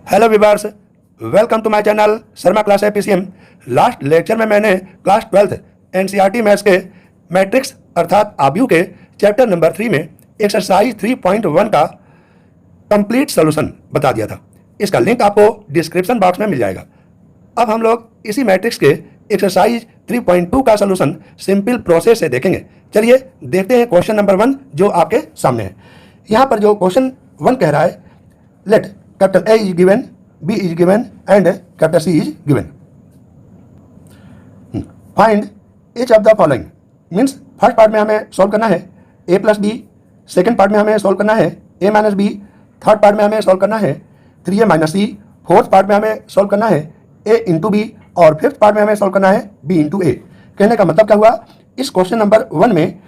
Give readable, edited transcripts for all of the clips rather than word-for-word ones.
Hello viewers, welcome to my channel Sharma class APCM. Last lecture में मैंने class 12th NCERT maths के matrix अर्थात आव्यूह के चैप्टर नंबर 3 में एक्सरसाइज 3.1 का कंप्लीट सॉल्यूशन बता दिया था। इसका लिंक आपको डिस्क्रिप्शन बॉक्स में मिल जाएगा। अब हम लोग इसी मैट्रिक्स के एक्सरसाइज 3.2 का सॉल्यूशन सिंपल प्रोसेस से देखेंगे। चलिए देखते हैं क्वेश्चन नंबर 1 जो आपके सामने है। यहाँ पर जो क्वेश्चन 1 कह रहा है, let capital A is given, B is given and capital C is given. Find each of the following. Means first part में हमें सॉल्व करना है A plus B, second part में हमें सॉल्व करना है A minus B, third part में हमें सॉल्व करना है 3A माइनस सी, फोर्थ पार्ट में हमें सॉल्व करना है A इंटू बी और फिफ्थ पार्ट में हमें सॉल्व करना है B इंटू ए। कहने का मतलब क्या हुआ, इस क्वेश्चन नंबर 1 में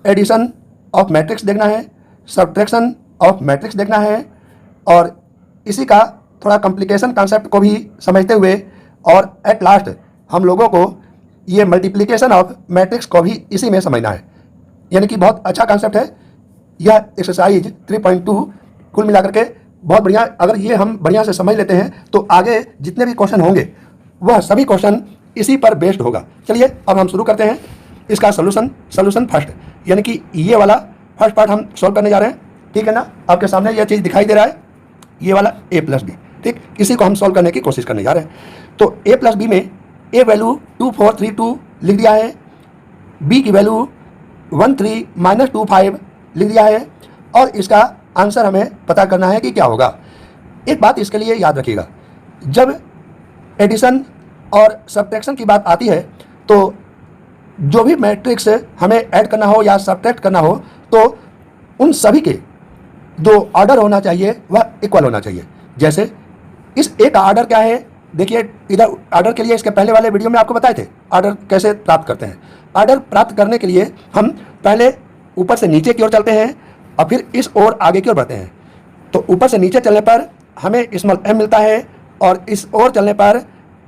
एडिशन ऑफ मैट्रिक्स देखना है, सब्ट्रैक्शन ऑफ मैट्रिक्स देखना है और इसी का थोड़ा कॉम्प्लिकेशन कॉन्सेप्ट को भी समझते हुए और एट लास्ट हम लोगों को ये मल्टीप्लिकेशन ऑफ मैट्रिक्स को भी इसी में समझना है। यानी कि बहुत अच्छा कॉन्सेप्ट है यह एक्सरसाइज 3.2। कुल मिलाकर के बहुत बढ़िया, अगर ये हम बढ़िया से समझ लेते हैं तो आगे जितने भी क्वेश्चन होंगे वह सभी क्वेश्चन इसी पर बेस्ड होगा। चलिए अब हम शुरू करते हैं इसका सोल्यूशन फर्स्ट, यानी कि ये वाला फर्स्ट पार्ट हम सॉल्व करने जा रहे हैं। ठीक है ना, आपके सामने यह चीज़ दिखाई दे रहा है, ये वाला A प्लस बी। ठीक, इसी को हम सॉल्व करने की कोशिश करने जा रहे हैं। तो A प्लस बी में A वैल्यू 2432 लिख दिया है, B की वैल्यू 13 माइनस 25 लिख दिया है और इसका आंसर हमें पता करना है कि क्या होगा। एक बात इसके लिए याद रखिएगा, जब एडिशन और सब्ट्रैक्शन की बात आती है तो जो भी मैट्रिक्स हमें ऐड करना हो या सब्ट्रैक्ट करना हो तो उन सभी के जो ऑर्डर होना चाहिए वह इक्वल होना चाहिए। जैसे इस A का ऑर्डर क्या है, देखिए इधर ऑर्डर के लिए इसके पहले वाले वीडियो में आपको बताए थे ऑर्डर कैसे प्राप्त करते हैं। ऑर्डर प्राप्त करने के लिए हम पहले ऊपर से नीचे की ओर चलते हैं और फिर इस ओर आगे की ओर बढ़ते हैं। तो ऊपर से नीचे चलने पर हमें स्मॉल m मिलता है और इस ओर चलने पर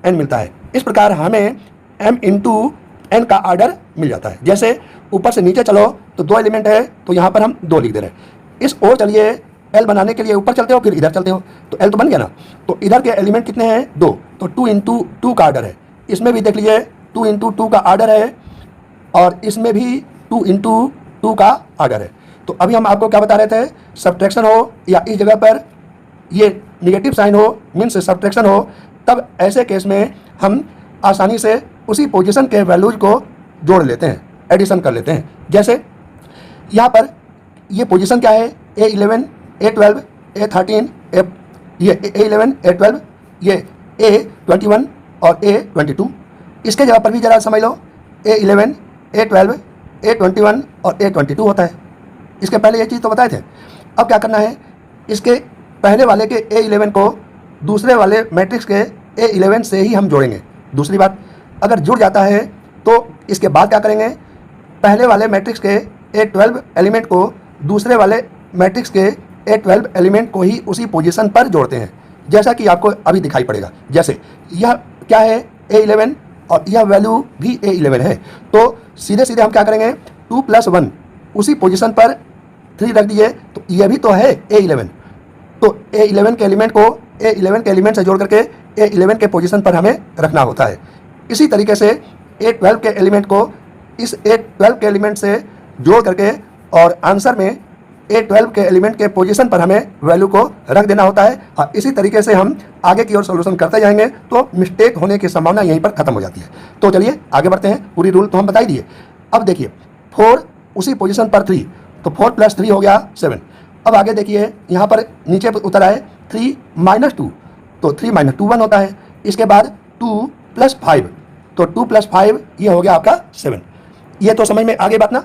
n मिलता है। इस प्रकार हमें m इंटू n का ऑर्डर मिल जाता है। जैसे ऊपर से नीचे चलो तो 2 एलिमेंट है तो यहाँ पर हम 2 लिख दे रहे हैं। इस ओर चलिए, L बनाने के लिए ऊपर चलते हो फिर इधर चलते हो तो L तो बन गया ना। तो इधर के एलिमेंट कितने हैं, 2, तो 2 इंटू 2 का ऑर्डर है। इसमें भी देख लीजिए 2 इंटू 2 का ऑर्डर है और इसमें भी 2 इंटू 2 का ऑर्डर है। तो अभी हम आपको क्या बता रहे थे, सब्ट्रैक्शन हो या इस जगह पर ये निगेटिव साइन हो मीन्स सब्ट्रैक्शन हो, तब ऐसे केस में हम आसानी से उसी पोजीशन के वैल्यूज को जोड़ लेते हैं, एडिशन कर लेते हैं। जैसे यहाँ पर ये पोजीशन क्या है, A11, A12, A13, ये A11, A12, ये A21 और A22। इसके जगह पर भी जरा समझ लो, A11, A12, A21 और A22 होता है। इसके पहले ये चीज़ तो बताए थे। अब क्या करना है, इसके पहले वाले के A11 को दूसरे वाले मैट्रिक्स के A11 से ही हम जोड़ेंगे। दूसरी बात, अगर जुड़ जाता है तो इसके बाद क्या करेंगे, पहले वाले मैट्रिक्स के A12 एलिमेंट को दूसरे वाले मैट्रिक्स के A12 एलिमेंट को ही उसी पोजीशन पर जोड़ते हैं, जैसा कि आपको अभी दिखाई पड़ेगा। जैसे यह क्या है, A11 और यह वैल्यू भी A11 है, तो सीधे सीधे हम क्या करेंगे, 2 + 1 उसी पोजीशन पर 3 रख दिए तो यह भी तो है A11। तो A11 के एलिमेंट को A11 के एलिमेंट से जोड़ करके A11 के पोजीशन पर हमें रखना होता है। इसी तरीके से A12 के एलिमेंट को इस A12 के एलिमेंट से जोड़ करके और आंसर में A12 के एलिमेंट के पोजीशन पर हमें वैल्यू को रख देना होता है। और इसी तरीके से हम आगे की ओर सॉल्यूशन करते जाएंगे तो मिस्टेक होने की संभावना यहीं पर खत्म हो जाती है। तो चलिए आगे बढ़ते हैं, पूरी रूल तो हम बता ही दिए। अब देखिए 4 उसी पोजीशन पर 3, तो 4 + 3 हो गया 7। अब आगे देखिए यहाँ पर नीचे उतर आए 3 - 2, तो 3 - 2 1 होता है। इसके बाद 2 + 5, तो 2 + 5 ये हो गया आपका 7। ये तो समझ में आ गई बात ना।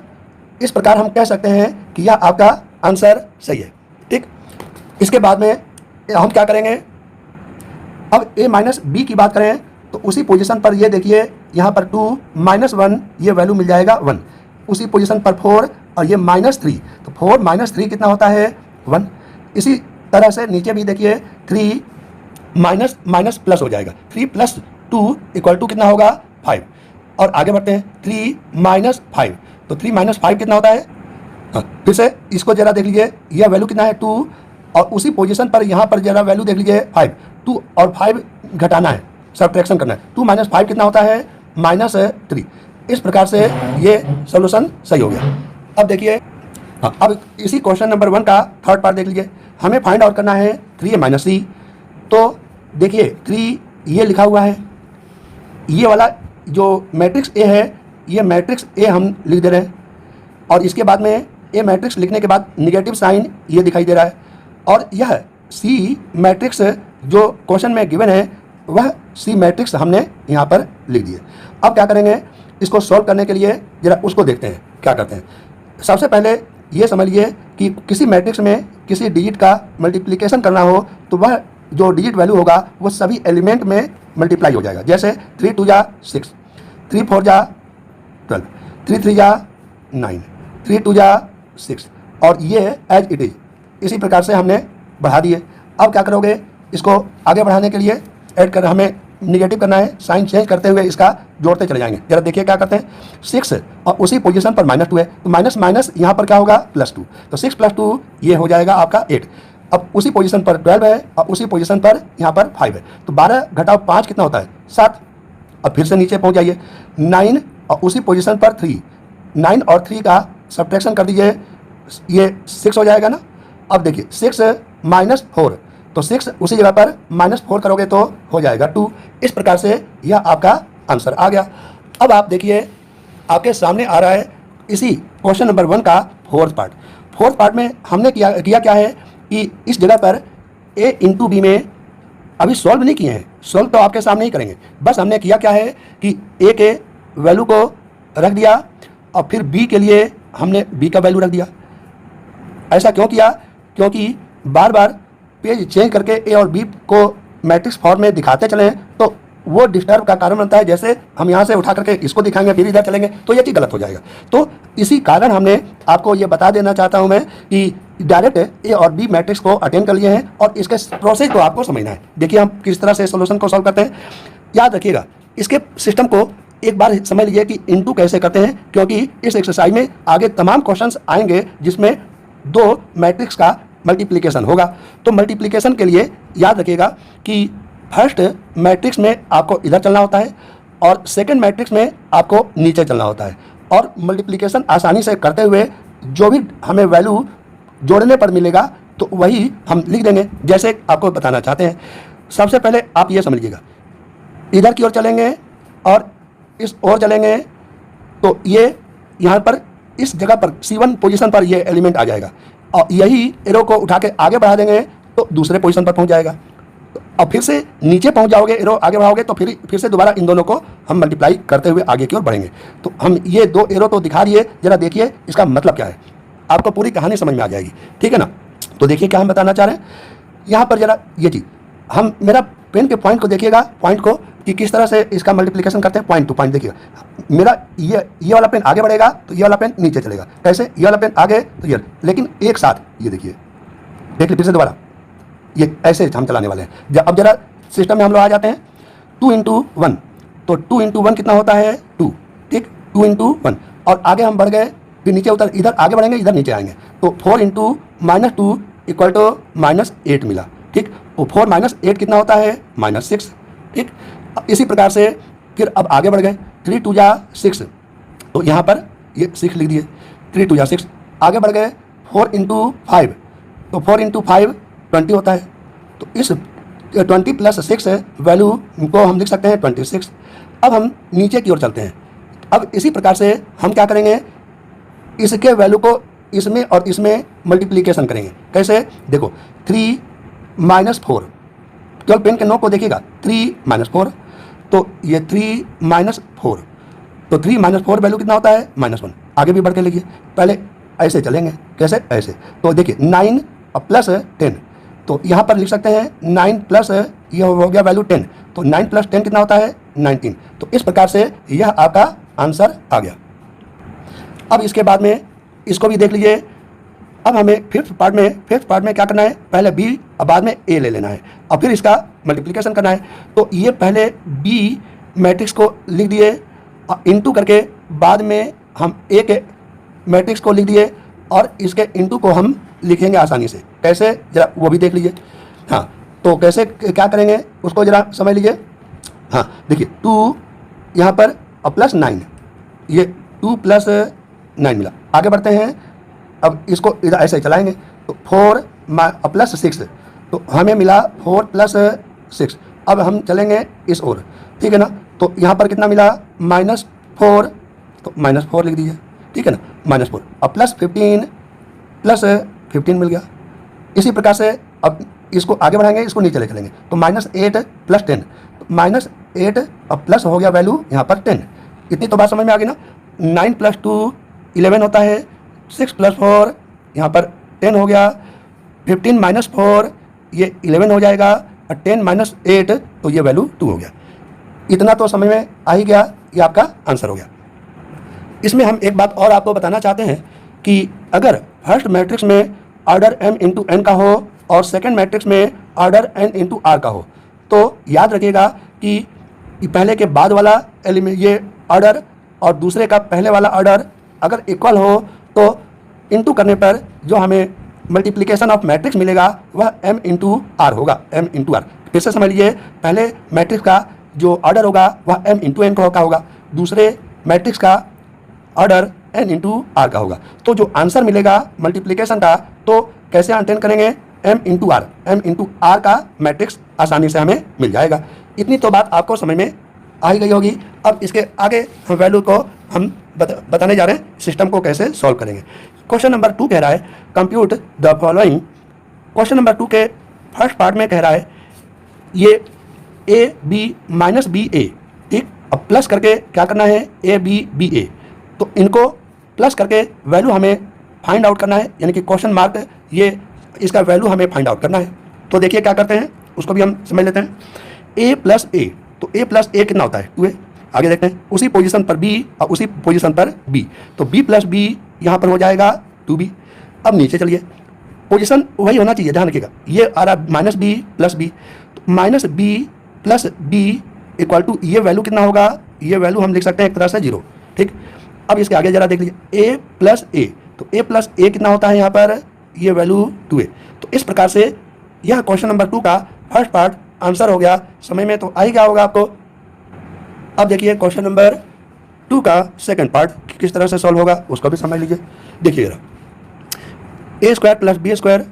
इस प्रकार हम कह सकते हैं कि यह आपका आंसर सही है। ठीक, इसके बाद में हम क्या करेंगे, अब A माइनस बी की बात करें तो उसी पोजीशन पर ये देखिए यहाँ पर 2 - 1 ये वैल्यू मिल जाएगा 1। उसी पोजीशन पर 4 और ये -3, तो 4 - 3 कितना होता है 1। इसी तरह से नीचे भी देखिए 3 माइनस प्लस हो जाएगा, 3 + 2 = कितना होगा 5। और आगे बढ़ते हैं 3 - 5, तो 3 - 5 कितना होता है, फिर से इसको जरा देख लीजिए, यह वैल्यू कितना है 2 और उसी पोजीशन पर यहाँ पर जरा वैल्यू देख लीजिए 5। 2 और 5 घटाना है, सब्ट्रैक्शन करना है। 2 - 5 कितना होता है? -3। इस प्रकार से ये सोल्यूशन सही हो गया। अब देखिए, अब इसी क्वेश्चन नंबर 1 का थर्ड पार्ट देख लीजिए। हमें फाइंड आउट करना है 3a - c। तो देखिए 3 ये लिखा हुआ है, ये वाला जो मैट्रिक्स ए है, ये मैट्रिक्स ए हम लिख दे रहे हैं, और इसके बाद में ए मैट्रिक्स लिखने के बाद निगेटिव साइन ये दिखाई दे रहा है, और यह सी मैट्रिक्स जो क्वेश्चन में गिवन है वह सी मैट्रिक्स हमने यहाँ पर लिख दिए। अब क्या करेंगे, इसको सॉल्व करने के लिए जरा उसको देखते हैं क्या करते हैं। सबसे पहले ये समझ लीजिए कि किसी मैट्रिक्स में किसी डिजिट का मल्टीप्लिकेशन करना हो तो वह जो डिजिट वैल्यू होगा वो सभी एलिमेंट में मल्टीप्लाई हो जाएगा। जैसे 3 × 2 = 6, 3 × 4 = 12, 3 × 3 = 9, 3 × 2 = 6, और ये एज इट इज इसी प्रकार से हमने बढ़ा दिए। अब क्या करोगे, इसको आगे बढ़ाने के लिए ऐड कर हमें निगेटिव करना है, साइन चेंज करते हुए इसका जोड़ते चले जाएंगे। जरा देखिए क्या करते हैं, 6 और उसी पोजीशन पर -2 है, तो माइनस माइनस यहाँ पर क्या होगा, +2, तो 6 + 2 ये हो जाएगा आपका 8। अब उसी पोजीशन पर 12 है और उसी पोजीशन पर यहाँ पर 5 है, तो 12 - 5 कितना होता है, 7। अब फिर से नीचे पहुँच जाइए, 9 और उसी पोजीशन पर 3, 9 और 3 का सब्ट्रैक्शन कर दीजिए, ये 6 हो जाएगा ना। अब देखिए 6 - 4, तो 6 उसी जगह पर -4 करोगे तो हो जाएगा 2। इस प्रकार से यह आपका आंसर आ गया। अब आप देखिए आपके सामने आ रहा है इसी क्वेश्चन नंबर 1 का फोर्थ पार्ट। फोर्थ पार्ट में हमने किया क्या है कि इस जगह पर a × b में अभी सॉल्व नहीं किए हैं, सॉल्व तो आपके सामने ही करेंगे। बस हमने किया क्या है कि a के वैल्यू को रख दिया और फिर b के लिए हमने b का वैल्यू रख दिया। ऐसा क्यों किया, क्योंकि बार बार पेज चेंज करके ए और बी को मैट्रिक्स फॉर्म में दिखाते चलें तो वो डिस्टर्ब का कारण बनता है। जैसे हम यहाँ से उठा करके इसको दिखाएंगे फिर इधर चलेंगे तो ये चीज़ गलत हो जाएगा। तो इसी कारण हमने आपको ये बता देना चाहता हूँ मैं कि डायरेक्ट ए और बी मैट्रिक्स को अटेंड कर लिए हैं और इसके प्रोसेस को आपको समझना है। देखिए हम किस तरह से सोल्यूशन को सॉल्व करते हैं, याद रखिएगा। इसके सिस्टम को एक बार समझ लीजिए कि इनटू कैसे करते हैं, क्योंकि इस एक्सरसाइज में आगे तमाम क्वेश्चंस आएंगे जिसमें 2 मैट्रिक्स का मल्टीप्लिकेशन होगा। तो मल्टीप्लिकेशन के लिए याद रखिएगा कि फर्स्ट मैट्रिक्स में आपको इधर चलना होता है और सेकंड मैट्रिक्स में आपको नीचे चलना होता है, और मल्टीप्लिकेशन आसानी से करते हुए जो भी हमें वैल्यू जोड़ने पर मिलेगा तो वही हम लिख देंगे जैसे आपको बताना चाहते हैं। सबसे पहले आप ये समझ लीजिएगा, इधर की ओर चलेंगे और इस ओर चलेंगे तो ये यहाँ पर इस जगह पर C1 पोजीशन पर ये एलिमेंट आ जाएगा, और यही एरो को उठा के आगे बढ़ा देंगे तो दूसरे पोजीशन पर पहुंच जाएगा। और फिर से नीचे पहुंच जाओगे, एरो आगे बढ़ाओगे तो फिर से दोबारा इन दोनों को हम मल्टीप्लाई करते हुए आगे की ओर बढ़ेंगे। तो हम ये 2 एरो तो दिखा दिए, जरा देखिए इसका मतलब क्या है, आपको पूरी कहानी समझ में आ जाएगी, ठीक है ना। तो देखिए क्या हम बताना चाह रहे हैं यहाँ पर, जरा ये चीज़ हम मेरा पेन के पॉइंट को देखिएगा, पॉइंट को कि किस तरह से इसका मल्टीप्लिकेशन करते हैं। पॉइंट टू पॉइंट देखिएगा, मेरा ये वाला पेन आगे बढ़ेगा तो ये वाला पेन नीचे चलेगा, कैसे, ये वाला पेन आगे तो ये, लेकिन एक साथ ये देखिए, देख लीजिए फिर से दोबारा, ये ऐसे हम चलाने वाले हैं। अब जरा सिस्टम में हम लोग आ जाते हैं 2 × 1, तो 2 × 1 कितना होता है 2, ठीक, 2 × 1, और आगे हम बढ़ गए, फिर नीचे उतर, इधर आगे बढ़ेंगे इधर नीचे आएंगे, तो 4 × -2 = -8 मिला, ठीक। तो 4 - 8 कितना होता है -6, ठीक। इसी प्रकार से फिर अब आगे बढ़ गए, 3 × 2 = 6, तो यहाँ पर ये 6 लिख दिए, 3 × 2 = 6। आगे बढ़ गए 4 × 5, तो 4 × 5 20 होता है, तो इस 20 + 6 वैल्यू को हम लिख सकते हैं 26। अब हम नीचे की ओर चलते हैं। अब इसी प्रकार से हम क्या करेंगे, इसके वैल्यू को इसमें और इसमें मल्टीप्लिकेशन करेंगे, कैसे, देखो 3 - 4, केवल पेन के नोक को देखिएगा, 3 - 4, तो ये 3 - 4, तो 3 - 4 वैल्यू कितना होता है -1। आगे भी बढ़ के लिखिए, पहले ऐसे चलेंगे, कैसे, ऐसे, तो देखिए 9 + 10, तो यहाँ पर लिख सकते हैं 9 प्लस ये हो गया वैल्यू 10, तो 9 + 10 कितना होता है 19। तो इस प्रकार से यह आपका आंसर आ गया। अब इसके बाद में इसको भी देख लीजिए। अब हमें फिफ्थ पार्ट में क्या करना है, पहले बी और बाद में ए ले लेना है और फिर इसका मल्टीप्लिकेशन करना है। तो ये पहले बी मैट्रिक्स को लिख दिए और इंटू करके बाद में हम ए के मैट्रिक्स को लिख दिए और इसके इंटू को हम लिखेंगे आसानी से, कैसे, जरा वो भी देख लीजिए। हाँ, तो कैसे क्या करेंगे उसको ज़रा समझ लीजिए। हाँ देखिए 2 यहाँ पर प्लस 9, ये 2 प्लस 9 मिला। आगे बढ़ते हैं, अब इसको इधर ऐसे ही चलाएंगे तो 4 प्लस 6, तो हमें मिला 4 प्लस 6। अब हम चलेंगे इस ओर, ठीक है ना। तो यहाँ पर कितना मिला -4, तो -4 लिख दीजिए, ठीक है ना, -4। अब प्लस 15 मिल गया। इसी प्रकार से अब इसको आगे बढ़ाएंगे, इसको नीचे ले चलेंगे तो -8 प्लस 10, तो -8 अब प्लस हो गया वैल्यू यहाँ पर 10। इतनी तो बात समझ में आ गई ना। 9 प्लस 2 11 होता है, 6 प्लस 4 यहाँ पर 10 हो गया, 15 माइनस 4 ये 11 हो जाएगा, और 10 माइनस 8 तो ये वैल्यू 2 हो गया। इतना तो समझ में आ ही गया, ये आपका आंसर हो गया। इसमें हम एक बात और आपको बताना चाहते हैं कि अगर फर्स्ट मैट्रिक्स में ऑर्डर m इंटू n का हो और सेकंड मैट्रिक्स में ऑर्डर n इंटू r का हो, तो याद रखिएगा कि पहले के बाद वाला एलिमेंट ये ऑर्डर और दूसरे का पहले वाला ऑर्डर अगर इक्वल हो तो इंटू करने पर जो हमें मल्टीप्लिकेशन ऑफ मैट्रिक्स मिलेगा वह m इंटू आर होगा, m इंटू आर। फिर से समझ लीजिए, पहले मैट्रिक्स का जो ऑर्डर होगा वह m इंटू n का होगा, दूसरे मैट्रिक्स का ऑर्डर n इंटू आर का होगा। तो जो आंसर मिलेगा मल्टीप्लिकेशन का, तो कैसे अटेंड करेंगे, m इंटू आर का मैट्रिक्स आसानी से हमें मिल जाएगा। इतनी तो बात आपको समझ में आ ही गई होगी। अब इसके आगे वैल्यू को हम बताने जा रहे हैं, सिस्टम को कैसे सॉल्व करेंगे। क्वेश्चन नंबर 2 कह रहा है compute the following. Question number 2 के फर्स्ट पार्ट में कह रहा है ये ए बी माइनस बी ए, ठीक। अब प्लस करके क्या करना है, ए बी बी ए, तो इनको प्लस करके वैल्यू हमें फाइंड आउट करना है, यानी कि क्वेश्चन मार्क ये इसका वैल्यू हमें फाइंड आउट करना है। तो देखिए क्या करते हैं, उसको भी हम समझ लेते हैं। ए प्लस ए, तो ए प्लस ए कितना होता है, 2a। आगे देखते हैं, उसी पोजीशन पर बी और उसी पोजीशन पर बी, तो बी प्लस बी यहाँ पर हो जाएगा 2b। अब नीचे चलिए, पोजीशन वही होना चाहिए, ध्यान रखिएगा। ये आ रहा माइनस बी प्लस बी, तो minus B plus B equal to ये वैल्यू कितना होगा, ये वैल्यू हम लिख सकते हैं एक तरह से 0, ठीक। अब इसके आगे जरा देख लीजिए, ए प्लस ए, तो ए प्लस ए कितना होता है यहाँ पर, ये वैल्यू 2a। तो इस प्रकार से यह क्वेश्चन नंबर 2 का फर्स्ट पार्ट आंसर हो गया। समझ में तो आ ही गया होगा आपको। अब देखिए क्वेश्चन नंबर 2 का सेकंड पार्ट किस तरह से सॉल्व होगा उसको भी समझ लीजिए। देखिए जरा, ए स्क्वायर प्लस बी स्क्वायर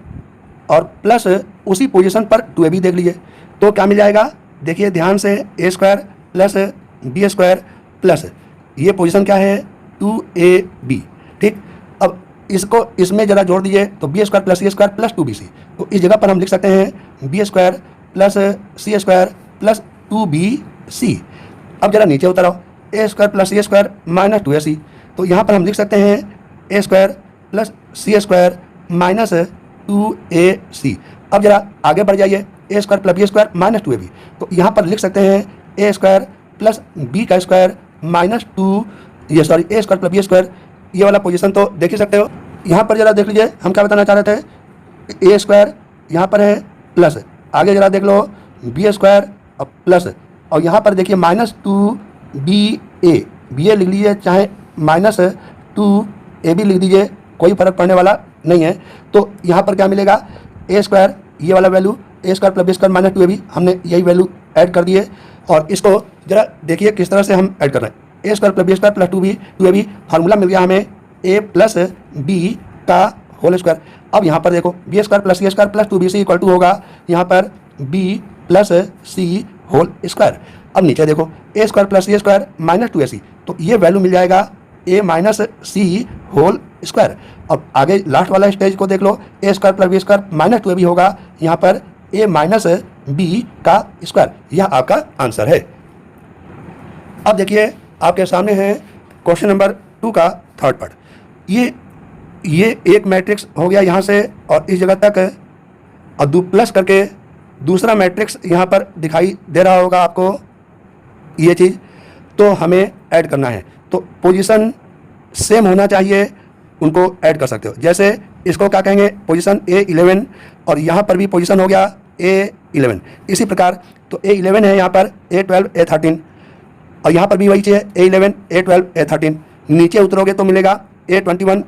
और प्लस उसी पोजीशन पर 2ab देख लीजिए, तो क्या मिल जाएगा। देखिए ध्यान से, A square plus B square plus ये पोजीशन क्या है 2ab, ठीक। अब इसको इसमें जरा जोड़ दीजिए, तो B square plus C square plus 2bc, तो इस जगह पर हम लिख सकते हैं B square plus C square plus 2bc। अब जरा नीचे उतर आओ, A square plus C square minus 2ac, तो यहाँ पर हम लिख सकते हैं A square plus C square minus 2ac। अब जरा आगे बढ़ जाइए, A square plus B square minus 2ab, तो यहाँ पर लिख सकते हैं ए स्क्वायर प्लस बी का स्क्वायर माइनस 2, ये सॉरी ए स्क्वायर प्लस बी स्क्वायर, ये वाला पोजीशन तो देख ही सकते हो। यहाँ पर जरा देख लीजिए, हम क्या बताना चाह रहे थे, ए स्क्वायर यहाँ पर है प्लस, आगे जरा देख लो बी स्क्वायर और प्लस, और यहाँ पर देखिए माइनस 2ba, बी ए लिख लीजिए चाहे माइनस 2ab लिख दीजिए, कोई फर्क पड़ने वाला नहीं है। तो यहाँ पर क्या मिलेगा, ए स्क्वायर ये वाला value A square plus B square minus 2ab, हमने यही वैल्यू ऐड कर दिए। और इसको जरा देखिए किस तरह से हम ऐड कर रहे हैं, A square plus B square plus 2ab formula मिल गया हमें ए प्लस बी का होल स्क्वायर। अब यहाँ पर देखो B square plus C square plus 2bc equal to होगा यहाँ पर B plus C whole square. अब नीचे देखो A square plus C square minus 2ac, तो ये वैल्यू मिल जाएगा A minus C whole square. अब आगे लास्ट वाला स्टेज को देख लो, ए square plus B square minus 2ab होगा यहाँ पर ए माइनस बी का स्क्वायर, यह आपका आंसर है। अब देखिए आपके सामने है क्वेश्चन नंबर 2 का थर्ड पार्ट। ये एक मैट्रिक्स हो गया यहाँ से और इस जगह तक, और प्लस करके दूसरा मैट्रिक्स यहाँ पर दिखाई दे रहा होगा आपको, ये चीज़ तो हमें ऐड करना है। तो पोजीशन सेम होना चाहिए, उनको ऐड कर सकते हो। जैसे इसको क्या कहेंगे, पोजीशन A11 और यहाँ पर भी पोजीशन हो गया A11। इसी प्रकार तो A11 है यहाँ पर, A12 A13, और यहाँ पर भी वही चीज़ है A11 A12 A13। नीचे उतरोगे तो मिलेगा A21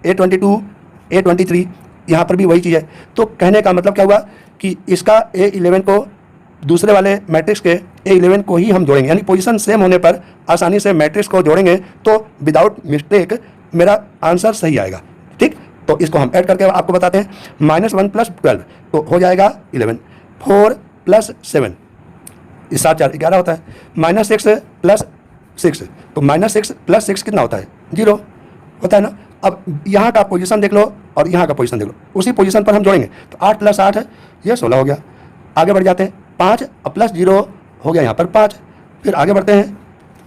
A22 A23, यहाँ पर भी वही चीज़ है। तो कहने का मतलब क्या हुआ कि इसका A11 को दूसरे वाले मैट्रिक्स के A11 को ही हम जोड़ेंगे, यानी पोजीशन सेम होने पर आसानी से मैट्रिक्स को जोड़ेंगे तो विदाउट मिस्टेक मेरा आंसर सही आएगा। ठीक, तो इसको हम ऐड करके आपको बताते हैं। -1 + 12 तो हो जाएगा 11, 4 + 7 इस 7 4 11 होता है, -6 + 6 तो -6 + 6 कितना होता है 0 होता है ना। अब यहाँ का पोजीशन देख लो और यहाँ का पोजीशन देख लो, उसी पोजीशन पर हम जोड़ेंगे तो 8 + 8 ये 16 हो गया। आगे बढ़ जाते हैं, 5 + 0 हो गया यहाँ पर 5। फिर आगे बढ़ते हैं,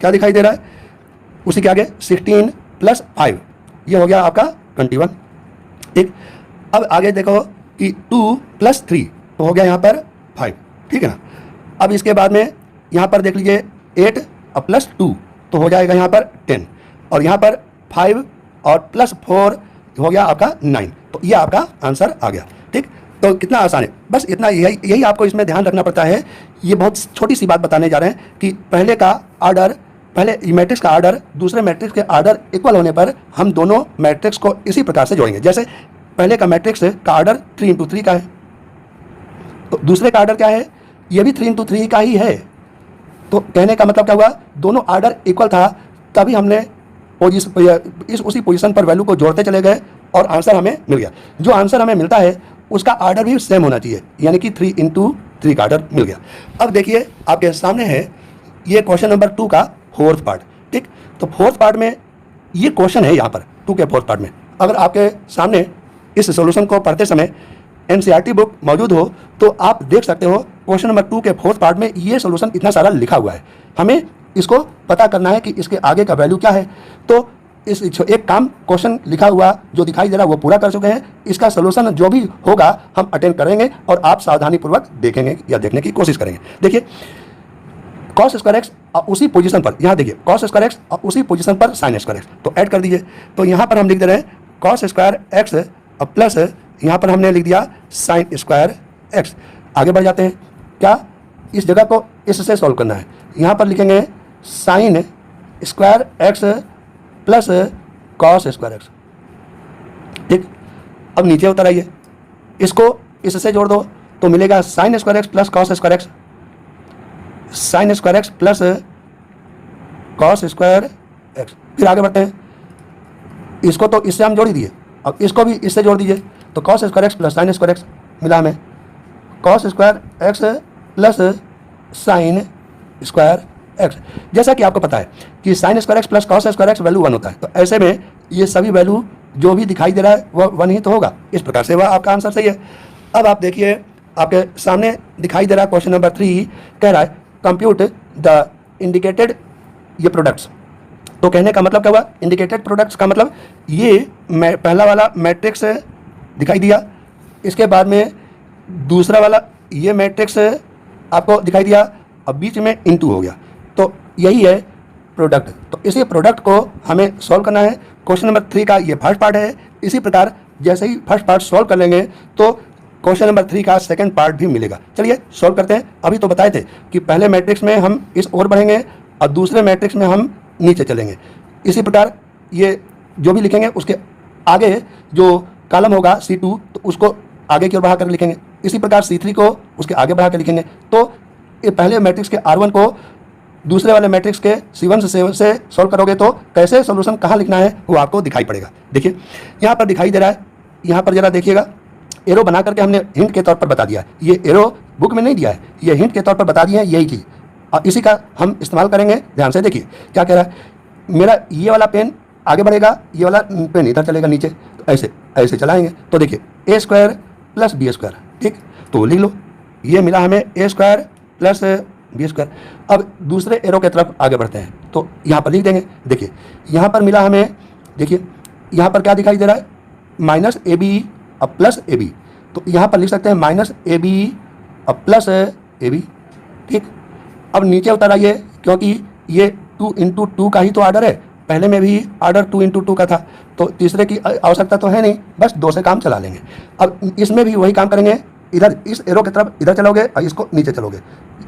क्या दिखाई दे रहा है उसी के आगे 16 + 5 ये हो गया आपका 21। ठीक, अब आगे देखो कि 2 + 3 तो हो गया यहाँ पर 5। ठीक है ना। अब इसके बाद में यहाँ पर देख लीजिए 8 + 2 तो हो जाएगा यहाँ पर 10 और यहाँ पर 5 और +4 हो गया आपका 9 तो ये आपका आंसर आ गया। ठीक, तो कितना आसान है, बस इतना यही आपको इसमें ध्यान रखना पड़ता है। ये बहुत छोटी सी बात बताने जा रहे हैं कि पहले का आर्डर, पहले मैट्रिक्स का आर्डर दूसरे मैट्रिक्स के आर्डर इक्वल होने पर हम दोनों मैट्रिक्स को इसी प्रकार से जोड़ेंगे। जैसे पहले का मैट्रिक्स का आर्डर 3 × 3 का है तो दूसरे का आर्डर क्या है, ये भी 3 × 3 का ही है। तो कहने का मतलब क्या हुआ, दोनों आर्डर इक्वल था तभी हमने उसी पोजीशन पर वैल्यू को जोड़ते चले गए और आंसर हमें मिल गया। जो आंसर हमें मिलता है उसका आर्डर भी सेम होना चाहिए, यानी कि 3 × 3 का आर्डर मिल गया। अब देखिए आपके सामने है ये क्वेश्चन नंबर 2 का 4th पार्ट। ठीक, तो 4th पार्ट में ये क्वेश्चन है, यहाँ पर 2 के 4th पार्ट में अगर आपके सामने इस सॉल्यूशन को पढ़ते समय NCERT बुक मौजूद हो तो आप देख सकते हो क्वेश्चन नंबर 2 के 4th पार्ट में ये सॉल्यूशन इतना सारा लिखा हुआ है। हमें इसको पता करना है कि इसके आगे का वैल्यू क्या है। तो इस एक काम क्वेश्चन लिखा हुआ जो दिखाई दे रहा है वो पूरा कर चुके हैं। इसका सॉल्यूशन जो भी होगा हम अटेंड करेंगे और आप सावधानीपूर्वक देखेंगे या देखने की कोशिश करेंगे। देखिए cos² x उसी पोजीशन पर, यहाँ देखिए cos² x और उसी पोजीशन पर sin² x तो ऐड कर दीजिए। तो यहाँ पर हम लिख दे रहे हैं cos² x प्लस यहाँ पर हमने लिख दिया sin² x। आगे बढ़ जाते हैं, क्या इस जगह को इससे सॉल्व करना है। यहाँ पर लिखेंगे sin² x plus cos² x। ठीक, अब नीचे उतर आइए, इसको इससे जोड़ दो तो मिलेगा sin² x plus cos² x, sin² x plus cos² x। फिर आगे बढ़ते हैं, इसको तो इससे हम जोड़ ही दिए, अब इसको भी इससे जोड़ दीजिए तो cos² x plus sin² x मिला हमें cos² x plus sin² x। जैसा कि आपको पता है कि sin² x plus cos² x value 1 होता है, तो ऐसे में ये सभी वैल्यू जो भी दिखाई दे रहा है वह 1 ही तो होगा। इस प्रकार से वह आपका आंसर सही है। अब आप देखिए आपके सामने दिखाई दे रहा है क्वेश्चन नंबर 3 कह रहा है कंप्यूट द इंडिकेटेड ये प्रोडक्ट्स। तो कहने का मतलब क्या हुआ, इंडिकेटेड प्रोडक्ट्स का मतलब ये पहला वाला मैट्रिक्स दिखाई दिया, इसके बाद में दूसरा वाला ये मैट्रिक्स आपको दिखाई दिया, अब बीच में इनटू हो गया, तो यही है प्रोडक्ट। तो इसी प्रोडक्ट को हमें सॉल्व करना है। क्वेश्चन नंबर 3 का ये फर्स्ट पार्ट है। इसी प्रकार जैसे ही फर्स्ट पार्ट सॉल्व कर लेंगे तो क्वेश्चन नंबर 3 का सेकंड पार्ट भी मिलेगा। चलिए सॉल्व करते हैं। अभी तो बताए थे कि पहले मैट्रिक्स में हम इस ओर बढ़ेंगे और दूसरे मैट्रिक्स में हम नीचे चलेंगे। इसी प्रकार ये जो भी लिखेंगे उसके आगे जो कॉलम होगा C2 तो उसको आगे की ओर बढ़ा कर लिखेंगे। इसी प्रकार C3 को उसके आगे बढ़ा कर लिखेंगे। तो ये पहले मैट्रिक्स के R1 को दूसरे वाले मैट्रिक्स के C1 से सॉल्व करोगे तो कैसे सॉल्यूशन कहाँ लिखना है वो आपको दिखाई पड़ेगा। देखिए यहाँ पर दिखाई दे रहा है, यहाँ पर जरा देखिएगा, एरो बना करके हमने हिंट के तौर पर बता दिया। ये एरो बुक में नहीं दिया है, ये हिंट के तौर पर बता दिए हैं यही चीज़, और इसी का हम इस्तेमाल करेंगे। ध्यान से देखिए क्या कह रहा है, मेरा ये वाला पेन आगे बढ़ेगा, ये वाला पेन इधर चलेगा नीचे, तो ऐसे ऐसे चलाएंगे। तो देखिए A² प्लस B², ठीक, तो लिख लो, ये मिला हमें A² प्लस B²। अब दूसरे एरो की तरफ आगे बढ़ते हैं तो यहाँ पर लिख देंगे। देखिए यहाँ पर मिला हमें, देखिए यहाँ पर क्या दिखाई दे रहा है, -AB अब प्लस AB, तो यहाँ पर लिख सकते हैं -AB अब प्लस AB। ठीक, अब नीचे उतर आइए क्योंकि ये 2 × 2 का ही तो आर्डर है, पहले में भी आर्डर 2 × 2 का था, तो तीसरे की आवश्यकता तो है नहीं, बस 2 से काम चला लेंगे। अब इसमें भी वही काम करेंगे, इधर इस एरो की तरफ इधर चलोगे और इसको नीचे चलोगे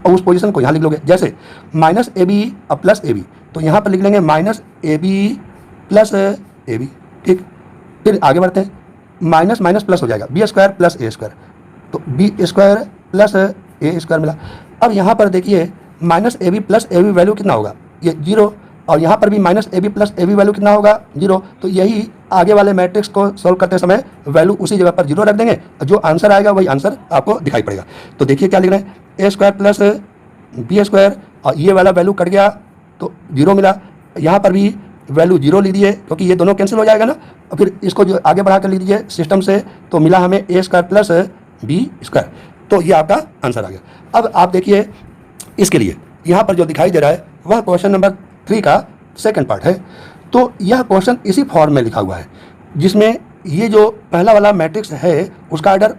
और उस पोजीशन को यहाँ लिख लोगे। जैसे -AB अब प्लस AB, तो यहाँ पर लिख लेंगे -AB प्लस AB। ठीक, फिर आगे बढ़ते हैं, माइनस माइनस प्लस हो जाएगा, B² प्लस A²। तो B square plus A square मिला। अब यहाँ पर देखिए minus A B plus A B value कितना होगा, ये 0, और यहाँ पर भी minus A B plus A B value कितना होगा 0। तो यही आगे वाले मैट्रिक्स को सॉल्व करते समय वैल्यू उसी जगह पर 0 रख देंगे, जो आंसर आएगा वही आंसर आपको दिखाई पड़ेगा। तो देखिए क्या लिख रहे हैं, A square plus B square, और ये वाला वैल्यू कट गया तो 0 मिला। यहाँ पर भी वैल्यू 0 लीजिए क्योंकि ये दोनों कैंसिल हो जाएगा ना, और फिर इसको जो आगे बढ़ा कर लीजिए सिस्टम से, तो मिला हमें ए स्क्वायर प्लस बी स्क्वायर। तो ये आपका आंसर आ गया। अब आप देखिए इसके लिए यहाँ पर जो दिखाई दे रहा है वह क्वेश्चन नंबर 3 का सेकंड पार्ट है। तो यह क्वेश्चन इसी फॉर्म में लिखा हुआ है जिसमें ये जो पहला वाला मैट्रिक्स है उसका आर्डर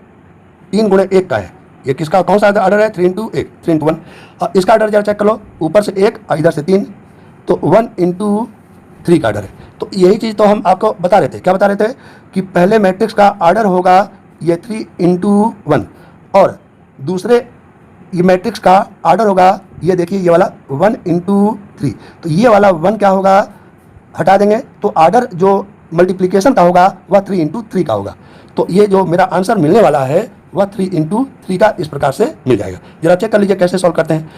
3 गुणे 1 का है। ये किसका कौन सा आर्डर है, 3 इंटू 1, 3 इंटू 1। और इसका आर्डर जरा चेक कर लो, ऊपर से 1 और इधर से 3, तो 1 इंटू 3 का आर्डर है। तो यही चीज़ तो हम आपको बता रहे थे, क्या बता रहे थे कि पहले मैट्रिक्स का आर्डर होगा ये 3 इंटू 1, और दूसरे ये मैट्रिक्स का आर्डर होगा, ये देखिए ये वाला 1 इंटू 3। तो ये वाला 1 क्या होगा, हटा देंगे तो आर्डर जो मल्टीप्लिकेशन का होगा वह 3 इंटू 3 का होगा। तो ये जो मेरा आंसर मिलने वाला है वह 3 इंटू 3 का इस प्रकार से मिल जाएगा। जरा चेक कर लीजिए कैसे सॉल्व करते हैं।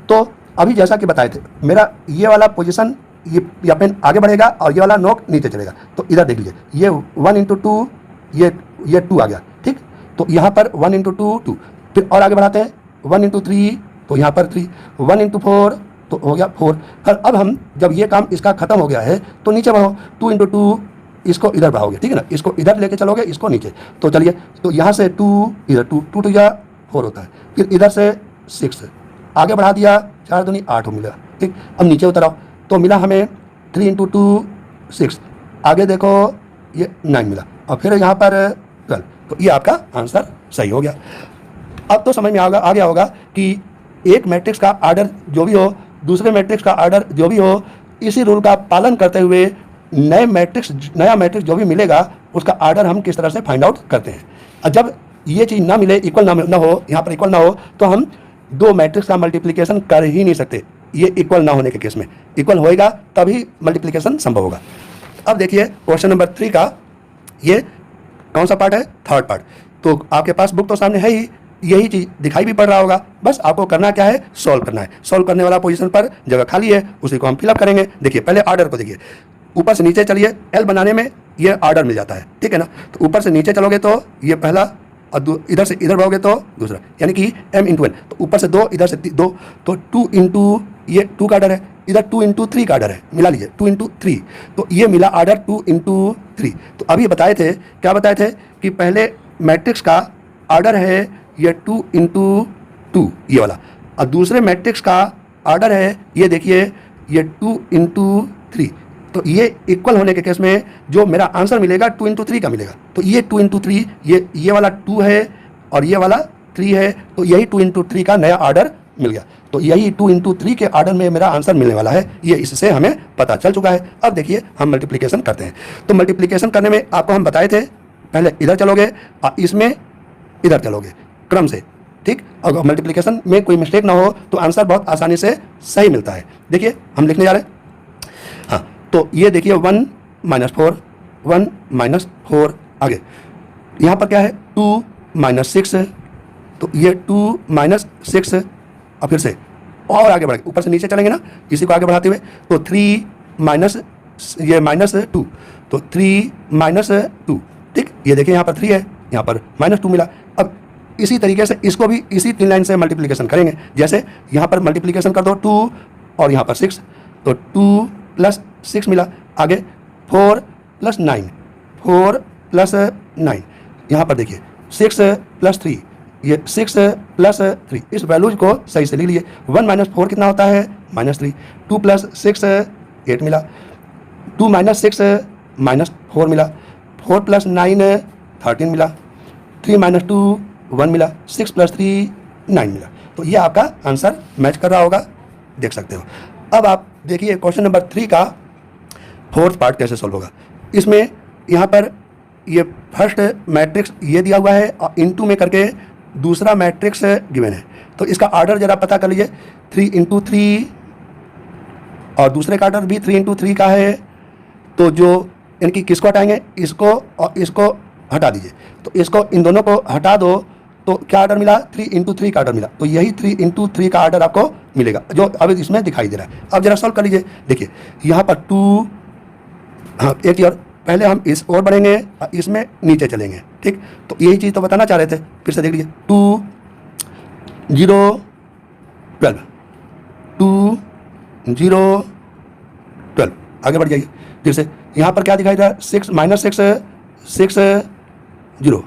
तो अभी जैसा कि बताए थे, मेरा ये वाला पोजीशन ये पेन आगे बढ़ेगा और ये वाला नोक नीचे चलेगा। तो इधर देख लीजिए ये 1 इंटू 2, ये 2 आ गया, ठीक। तो यहाँ पर 1 इंटू 2 2, फिर और आगे बढ़ाते हैं 1 इंटू 3, तो यहाँ पर 3, 1 इंटू 4 तो हो गया 4। फिर अब हम जब ये काम इसका खत्म हो गया है तो नीचे बढ़ो, 2 इंटू 2 इसको इधर बढ़ाओगे, ठीक है ना, इसको इधर लेके चलोगे, इसको नीचे। तो चलिए, तो यहाँ से 2 इधर 2 2 2 या 4 होता है, फिर इधर से 6 आगे बढ़ा दिया, 4 दूनी 8 हो मिला, ठीक। अब नीचे उतर आओ तो मिला हमें 3 इंटू 2 6, आगे देखो ये 9 मिला, और फिर यहाँ पर 12। तो ये आपका आंसर सही हो गया। अब तो समझ में आ गया होगा कि एक मैट्रिक्स का आर्डर जो भी हो, दूसरे मैट्रिक्स का आर्डर जो भी हो, इसी रूल का पालन करते हुए नया मैट्रिक्स जो भी मिलेगा उसका आर्डर हम किस तरह से फाइंड आउट करते हैं। और जब ये चीज़ ना मिले, इक्वल ना हो, यहाँ पर इक्वल ना हो, तो हम दो मैट्रिक्स का मल्टीप्लिकेशन कर ही नहीं सकते। ये इक्वल ना होने के केस में, इक्वल होएगा तभी मल्टीप्लिकेशन संभव होगा। अब देखिए क्वेश्चन नंबर 3 का ये कौन सा पार्ट है, थर्ड पार्ट। तो आपके पास बुक तो सामने है ही, यही चीज़ दिखाई भी पड़ रहा होगा, बस आपको करना क्या है, सॉल्व करना है। सॉल्व करने वाला पोजीशन पर जगह खाली है, उसी को हम फिलअप करेंगे। देखिए पहले आर्डर को देखिए, ऊपर से नीचे चलिए, एल बनाने में ये आर्डर मिल जाता है, ठीक है ना। तो ऊपर से नीचे चलोगे तो ये पहला, और इधर से इधर बढ़ोगे तो दूसरा, यानी कि m इंटू एन। तो ऊपर से 2, इधर से 2, तो 2 इंटू ये 2 का आर्डर है, इधर 2 इंटू 3 का आर्डर है, मिला लीजिए 2 इंटू 3। तो ये मिला आर्डर 2 इंटू 3। तो अभी बताए थे, क्या बताए थे कि पहले मैट्रिक्स का आर्डर है ये 2 इंटू 2 ये वाला, और दूसरे मैट्रिक्स का आर्डर है ये देखिए ये 2 इंटू 3। तो ये इक्वल होने के केस में जो मेरा आंसर मिलेगा 2 इंटू 3 का मिलेगा। तो ये 2 इंटू 3, ये वाला 2 है और ये वाला 3 है, तो यही 2 इंटू 3 का नया आर्डर मिल गया। तो यही 2 इंटू 3 के आर्डर में मेरा आंसर मिलने वाला है, ये इससे हमें पता चल चुका है। अब देखिए हम मल्टीप्लिकेशन करते हैं। तो मल्टीप्लिकेशन करने में आपको हम बताए थे, पहले इधर चलोगे और इसमें इधर चलोगे क्रम से, ठीक। अगर मल्टीप्लिकेशन में कोई मिस्टेक ना हो तो आंसर बहुत आसानी से सही मिलता है। देखिए हम लिखने जा रहे हैं, हाँ। तो ये देखिए 1 माइनस 4, 1 माइनस 4, आगे यहाँ पर क्या है 2 माइनस 6, तो ये 2 माइनस 6, और फिर से और आगे बढ़े, ऊपर से नीचे चलेंगे ना, इसी को आगे बढ़ाते हुए, तो 3 माइनस ये माइनस 2, तो 3 माइनस 2, ठीक। ये देखिए यहाँ पर 3 है, यहाँ पर माइनस 2 मिला। अब इसी तरीके से इसको भी इसी 3 लाइन से मल्टीप्लिकेशन करेंगे। जैसे यहाँ पर मल्टीप्लिकेशन कर दो 2 और यहाँ पर 6, तो 2 प्लस 6 मिला, आगे 4 प्लस 9, 4 प्लस 9, यहाँ पर देखिए 6 प्लस 3, ये 6 प्लस 3, इस वैल्यूज को सही से लिख लीजिए। 1 माइनस 4 कितना होता है, -3, 2 प्लस 6 8 मिला, 2 माइनस 6 माइनस 4 मिला, 4 प्लस 9 13 मिला, 3 माइनस 2 1 मिला, 6 प्लस 3 9 मिला। तो ये आपका आंसर मैच कर रहा होगा, देख सकते हो। अब आप देखिए क्वेश्चन नंबर 3 का फोर्थ पार्ट कैसे सॉल्व होगा। इसमें यहाँ पर ये फर्स्ट मैट्रिक्स ये दिया हुआ है और इनटू में करके दूसरा मैट्रिक्स गिवन है। तो इसका आर्डर जरा पता कर लीजिए, 3 इंटू 3, और दूसरे का आर्डर भी 3 इंटू 3 का है। तो जो इनकी किसको हटाएंगे, इसको और इसको हटा दीजिए। तो इसको इन दोनों को हटा दो तो क्या ऑर्डर मिला, 3 इंटू 3 का ऑर्डर मिला। तो यही 3 इंटू 3 का ऑर्डर आपको मिलेगा जो अब इसमें दिखाई दे रहा है। अब जरा सॉल्व कर लीजिए। देखिए यहाँ पर 2, हाँ एक चीज़ और, पहले हम इस ओर बढ़ेंगे और इसमें नीचे चलेंगे, ठीक। तो यही चीज़ तो बताना चाह रहे थे। फिर से देख लीजिए 2 0 12, 2 0 12, आगे बढ़ जाइए। फिर से यहाँ पर क्या दिखाई दे रहा है, 6 माइनस 6 6 0,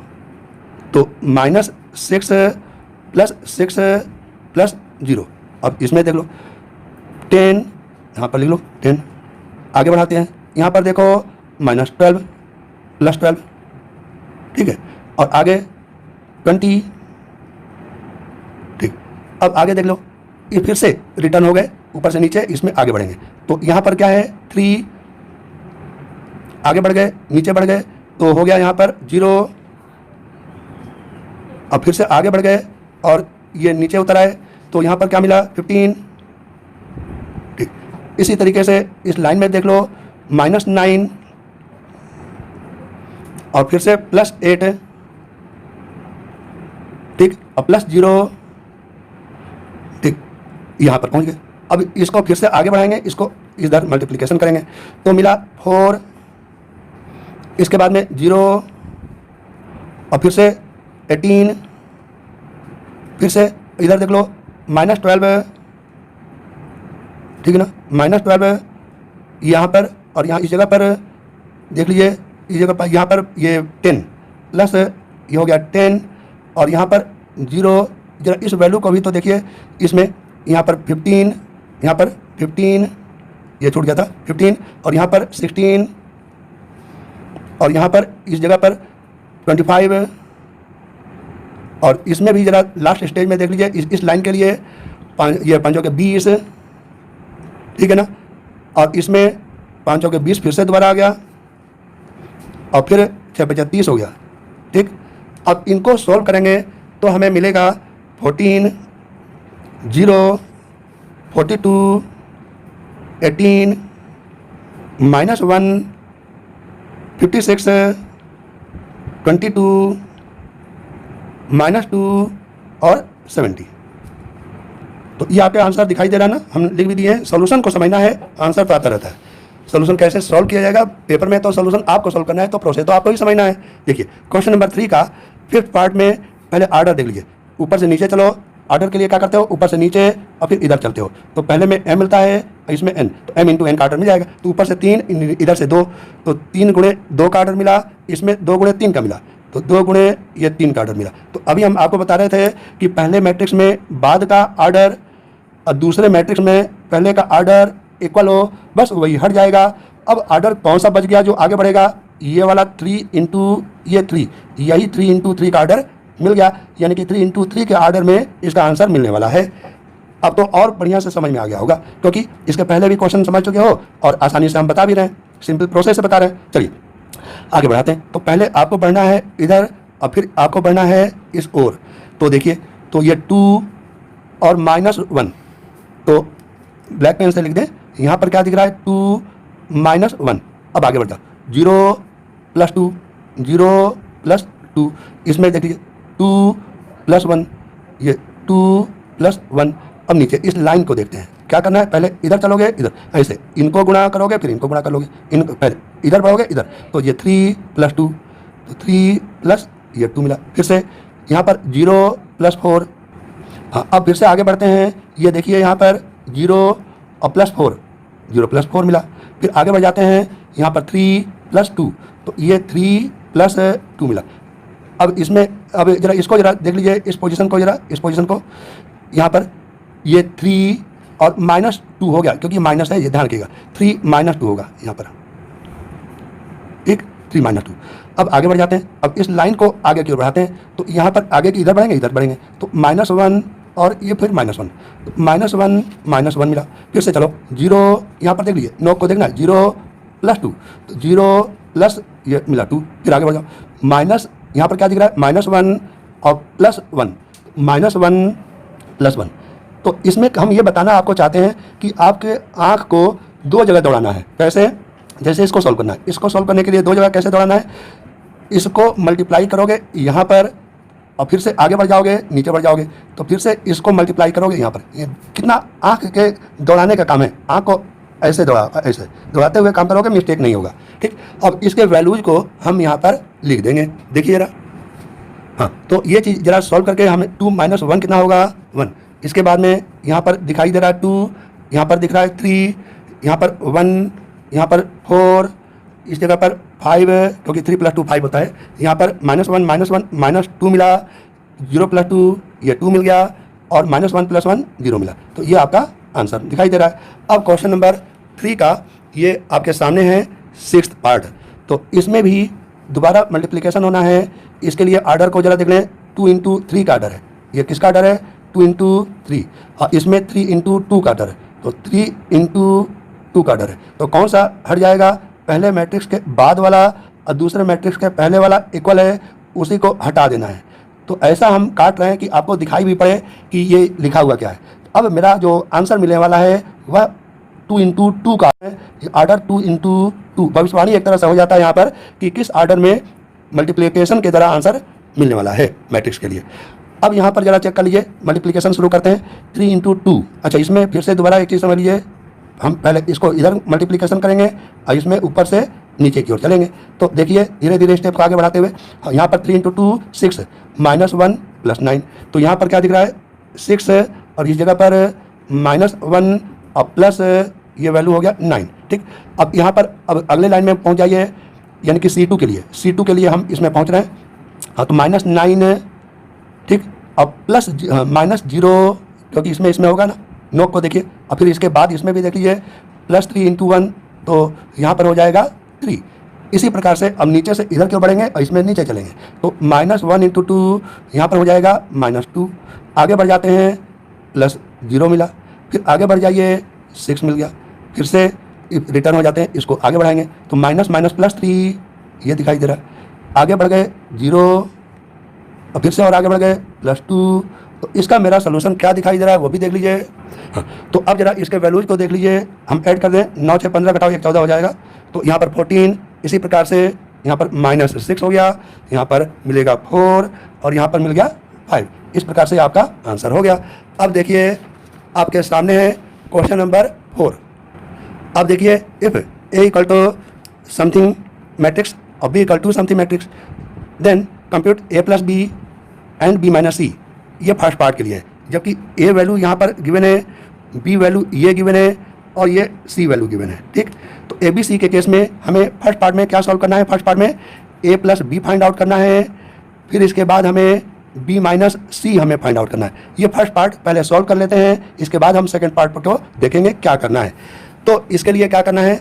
तो माइनस 6 प्लस 6 प्लस 0। अब इसमें देख लो 10, यहाँ पर लिख लो 10, आगे बढ़ाते हैं। यहाँ पर देखो माइनस 12 प्लस 12, ठीक है, और आगे 20, ठीक। अब आगे देख लो, ये फिर से रिटर्न हो गए ऊपर से नीचे, इसमें आगे बढ़ेंगे। तो यहाँ पर क्या है 3, आगे बढ़ गए नीचे बढ़ गए तो हो गया यहाँ पर 0। अब फिर से आगे बढ़ गए और ये नीचे उतर आए तो यहाँ पर क्या मिला 15, ठीक। इसी तरीके से इस लाइन में देख लो -9 और फिर से +8, ठीक, और +0, ठीक, यहाँ पर पहुँच गए। अब इसको फिर से आगे बढ़ाएंगे, इसको इधर मल्टीप्लिकेशन करेंगे तो मिला 4, इसके बाद में 0 और फिर से 18, फिर से इधर देख लो -12, ठीक है ना, -12 यहाँ पर, और यहाँ इस जगह पर देख लीजिए, इस जगह पर यहाँ पर ये 10 प्लस ये हो गया 10 और यहाँ पर 0। जरा इस वैल्यू को भी तो देखिए, इसमें यहाँ पर 15, यहाँ पर 15, ये छूट गया था 15, और यहाँ पर 16, और यहाँ पर इस जगह पर 25, और इसमें भी जरा लास्ट स्टेज में देख लीजिए, इस लाइन के लिए ये 5 के 20, ठीक है ना, और इसमें 5 के 20 फिर से दोबारा आ गया और फिर 6 5 30 हो गया, ठीक। अब इनको सॉल्व करेंगे तो हमें मिलेगा 14 0 42 18 -1 56 22 -2 और 70। तो ये आपके आंसर दिखाई दे रहा है ना, हम लिख भी दिए हैं। सॉल्यूशन को समझना है, आंसर तो आता रहता है। सॉल्यूशन कैसे सॉल्व किया जाएगा पेपर में, तो सॉल्यूशन आपको सॉल्व करना है, तो प्रोसेस तो आपको ही समझना है। देखिए क्वेश्चन नंबर 3 का 5th पार्ट में पहले ऑर्डर देख लीजिए। ऊपर से नीचे चलो, ऑर्डर के लिए क्या करते हो, ऊपर से नीचे और फिर इधर चलते हो। तो पहले में m मिलता है, इसमें n, तो m इंटू n का ऑर्डर मिल जाएगा। तो ऊपर से 3, इधर से 2, तो 3 गुणे 2 का ऑर्डर मिला, इसमें 2 गुणे 3 का मिला, तो 2 गुणे ये 3 का ऑर्डर मिला। तो अभी हम आपको बता रहे थे कि पहले मैट्रिक्स में बाद का ऑर्डर और दूसरे मैट्रिक्स में पहले का ऑर्डर इक्वल हो, बस वही हट जाएगा। अब ऑर्डर कौन सा बच गया जो आगे बढ़ेगा, ये वाला 3 इंटू ये 3, यही 3 इंटू 3 का ऑर्डर मिल गया, यानी कि 3 इंटू 3 के ऑर्डर में इसका आंसर मिलने वाला है। अब तो और बढ़िया से समझ में आ गया होगा, क्योंकि इसके पहले भी क्वेश्चन समझ चुके हो और आसानी से हम बता भी रहे हैं, सिंपल प्रोसेस से बता रहे हैं। चलिए आगे बढ़ाते हैं। तो पहले आपको बढ़ना है इधर और फिर आपको बढ़ना है इस ओर। तो देखिए, तो ये 2 और -1, तो ब्लैक पेन से लिख दें, यहाँ पर क्या दिख रहा है 2 -1। अब आगे बढ़ जाओ, 0 + 2 0 + 2, इसमें देख लीजिए 2 + 1, ये 2 + 1। अब नीचे इस लाइन को देखते हैं, क्या करना है, पहले इधर चलोगे, इधर ऐसे इनको गुणा करोगे, फिर इनको गुणा कर लोगे, इनको पहले इधर बढ़ोगे इधर, तो ये 3 + 2, तो 3 प्लस ये 2 मिला। फिर से यहाँ पर 0 + 4, हाँ अब फिर से आगे बढ़ते हैं। ये देखिए यहाँ पर 0 और +4, 0 + 4 मिला। फिर आगे बढ़ जाते हैं, यहाँ पर 3 + 2, तो ये 3 + 2 मिला। अब इसमें अब जरा इसको जरा देख लीजिए, इस पोजीशन को, जरा इस पोजीशन को, यहाँ पर ये 3 और -2 हो गया, क्योंकि माइनस है, ये ध्यान रखिएगा, 3 - 2 होगा यहाँ पर, ठीक, 3 - 2। अब आगे बढ़ जाते हैं, अब इस लाइन को आगे की ओर बढ़ाते हैं, तो यहाँ पर आगे की इधर बढ़ेंगे, इधर बढ़ेंगे, तो -1 और ये फिर -1, तो -1 मिला। फिर से चलो 0, यहाँ पर देख लीजिए, नोक को देखना है, 0 + 2, तो 0 प्लस ये मिला 2। फिर आगे बढ़ जाओ, माइनस यहाँ पर क्या दिख रहा है, -1 और +1, -1 + 1। तो इसमें हम ये बताना आपको चाहते हैं कि आपके आँख को 2 जगह दौड़ाना है। कैसे, जैसे इसको सॉल्व करना है, इसको सॉल्व करने के लिए 2 जगह कैसे दौड़ाना है, इसको मल्टीप्लाई करोगे यहाँ पर और फिर से आगे बढ़ जाओगे, नीचे बढ़ जाओगे, तो फिर से इसको मल्टीप्लाई करोगे यहाँ पर। ये कितना आँख के दौड़ाने का काम है, आँख को ऐसे ऐसे दौड़ाते हुए काम करोगे, मिस्टेक नहीं होगा। ठीक, अब इसके वैल्यूज को हम यहाँ पर लिख देंगे। देखिए जरा, हाँ, तो ये चीज़ जरा सॉल्व करके हमें 2 - 1 कितना होगा 1। इसके बाद में यहाँ पर दिखाई दे रहा है 2, यहाँ पर दिख रहा है 3, यहाँ पर 1, यहाँ पर 4, इस जगह पर 5 क्योंकि 3 + 2 5 होता है। यहाँ पर -1 -2 मिला, 0 + 2 ये 2 मिल गया, और -1 + 1 0 मिला। तो ये आपका आंसर दिखाई दे रहा है। अब क्वेश्चन नंबर 3 का ये आपके सामने है 6th पार्ट। तो इसमें भी दोबारा मल्टीप्लिकेशन होना है। इसके लिए आर्डर को जरा देख लें, 2 × 3 का आर्डर है। ये किसका आर्डर है? 2 × 3, और इसमें 3 × 2 का आर्डर है। तो 3 × 2 का आर्डर है। तो कौन सा हट जाएगा? पहले मैट्रिक्स के बाद वाला और दूसरे मैट्रिक्स के पहले वाला इक्वल है, उसी को हटा देना है। तो ऐसा हम काट रहे हैं कि आपको दिखाई भी पड़े कि ये लिखा हुआ क्या है। अब मेरा जो आंसर मिलने वाला है वह 2 × 2 का है। आर्डर 2 × 2 भविष्यवाणी एक तरह से हो जाता है यहाँ पर कि किस आर्डर में मल्टीप्लिकेशन के द्वारा आंसर मिलने वाला है मैट्रिक्स के लिए। अब यहाँ पर जरा चेक कर लीजिए, मल्टीप्लिकेशन शुरू करते हैं। 3 × 2, अच्छा इसमें फिर से दोबारा एक चीज़ समझ लीजिए, हम पहले इसको इधर मल्टीप्लिकेशन करेंगे और इसमें ऊपर से नीचे की ओर चलेंगे। तो देखिए धीरे धीरे स्टेप को आगे बढ़ाते हुए, यहाँ पर 3 × 2 6 -1 + 9। तो यहाँ पर क्या दिख रहा है? 6, और इस जगह पर -1 और प्लस ये वैल्यू हो गया 9। ठीक, अब यहाँ पर अब अगले लाइन में पहुँच जाइए, यानी कि C2 के लिए। C2 के लिए हम इसमें पहुँच रहे हैं। हाँ, तो -9, ठीक, अब प्लस -0 क्योंकि इसमें होगा ना, नोक को देखिए, और फिर इसके बाद इसमें भी देख लीजिए +3 × 1, तो यहाँ पर हो जाएगा 3। इसी प्रकार से अब नीचे से इधर क्यों बढ़ेंगे और इसमें नीचे चलेंगे, तो -1 × 2 यहाँ पर हो जाएगा -2। आगे बढ़ जाते हैं, +0 मिला, फिर आगे बढ़ जाइए 6 मिल गया, फिर से रिटर्न हो जाते हैं, इसको आगे बढ़ाएंगे तो -3 ये दिखाई दे रहा है। आगे बढ़ गए 0, और फिर से और आगे बढ़ गए +2। तो इसका मेरा सोल्यूशन क्या दिखाई दे रहा है वो भी देख लीजिए। हाँ, तो अब जरा इसके वैल्यूज को देख लीजिए, हम ऐड कर दें। 9 6 15 घटाओ 1 14 हो जाएगा। तो यहाँ पर 14, इसी प्रकार से यहाँ पर -6 हो गया, यहाँ पर मिलेगा 4, और यहाँ पर मिल गया 5। इस प्रकार से आपका आंसर हो गया। अब देखिए आपके सामने है क्वेश्चन नंबर 4। अब देखिए, इफ A = समथिंग मैट्रिक्स और B = something matrix, then compute A + B and B - C। ये फर्स्ट पार्ट के लिए है, जबकि A वैल्यू यहाँ पर गिवन है, B वैल्यू ये गिवन है, और ये C वैल्यू गिवन है। ठीक, तो ABC के केस में हमें फर्स्ट पार्ट में क्या सॉल्व करना है? फर्स्ट पार्ट में A + B फाइंड आउट करना है, फिर इसके बाद हमें B - C हमें फाइंड आउट करना है। ये फर्स्ट पार्ट पहले सॉल्व कर लेते हैं, इसके बाद हम सेकंड पार्ट को देखेंगे क्या करना है। तो इसके लिए क्या करना है,